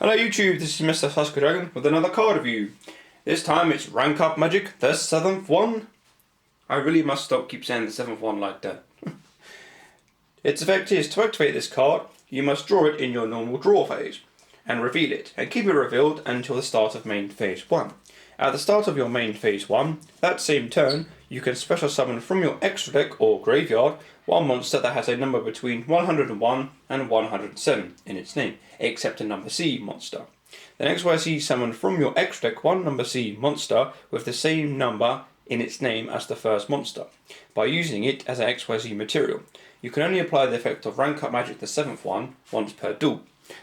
Hello YouTube, this is Mr. Dragon with another card review. This time it's Rank Up Magic, the 7th one. I really must stop keep saying the 7th one like that. Its effect is to activate this card, you must draw it in your normal draw phase and reveal it, and keep it revealed until the start of main phase 1. At the start of your main phase 1, that same turn, you can special summon from your extra deck or graveyard one monster that has a number between 101 and 107 in its name, except a number C monster. The next XYZ summon from your extra deck one number C monster with the same number in its name as the first monster, by using it as an XYZ material. You can only apply the effect of Rank Up Magic the 7th one once per duel.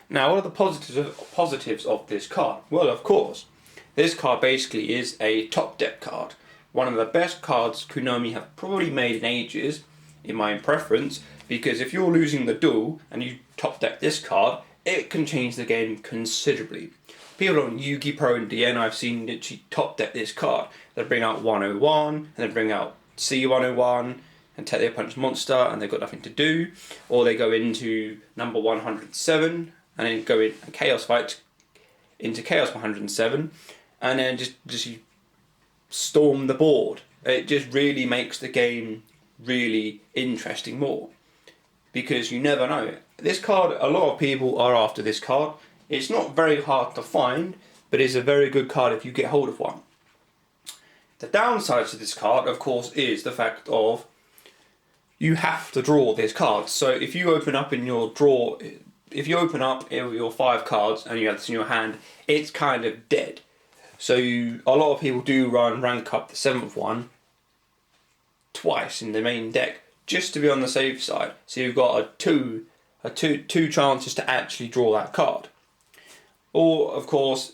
Now, what are the positives of this card? Well, of course, this card basically is a top deck card. One of the best cards Konami have probably made in ages, in my preference, because if you're losing the duel and you top deck this card, it can change the game considerably. People on Yu-Gi Pro and DN I've seen literally top deck this card. They bring out 101 and then bring out C101 and take their opponent's monster and they've got nothing to do, or they go into number 107 and then go in a chaos fight into chaos 107 and then just storm the board. It just really makes the game really interesting more, because you never know. This card, a lot of people are after this card. It's not very hard to find, but it's a very good card if you get hold of one. The downside to this card, of course, is the fact of you have to draw this card. So if you open up in your draw, if you open up your 5 cards and you have this in your hand, it's kind of dead. So a lot of people do rank up the 7th one twice in the main deck just to be on the safe side. So you've got two chances to actually draw that card. Or of course,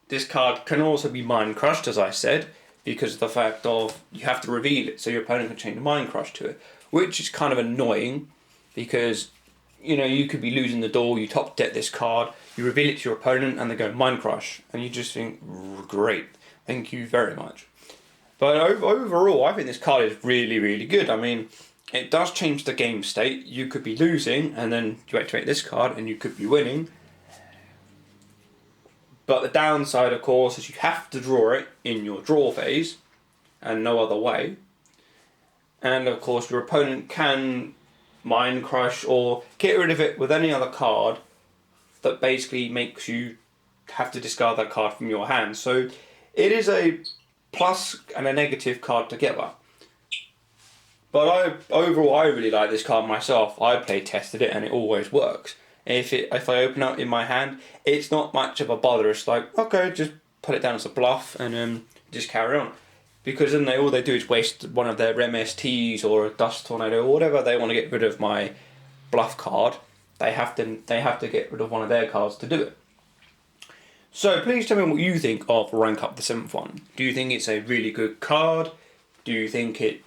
this card can also be mind crushed, as I said, because of the fact of you have to reveal it so your opponent can change mind crush to it, which is kind of annoying because you could be losing the duel, you top deck this card, you reveal it to your opponent and they go mind crush and you just think, great, thank you very much. But overall, I think this card is really, really good. I mean, it does change the game state. You could be losing and then you activate this card and you could be winning. But the downside, of course, is you have to draw it in your draw phase and no other way. And of course, your opponent can mind crush or get rid of it with any other card that basically makes you have to discard that card from your hand. So it is a plus and a negative card together. But overall, I really like this card myself. I play tested it and it always works. If I open up in my hand, it's not much of a bother. It's like, okay, just put it down as a bluff and just carry on. Because then all they do is waste one of their MSTs or a Dust Tornado or whatever they want to get rid of my bluff card. They have to get rid of one of their cards to do it. So please tell me what you think of Rank Up the 7th one. Do you think it's a really good card? Do you think it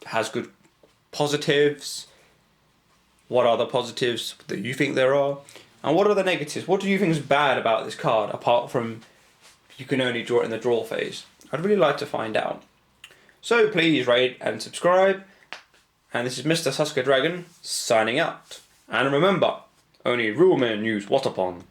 has good positives? What are the positives that you think there are? And what are the negatives? What do you think is bad about this card, apart from you can only draw it in the draw phase? I'd really like to find out. So please rate and subscribe. And this is Mr. Dragon signing out. And remember, only real men use Watapon.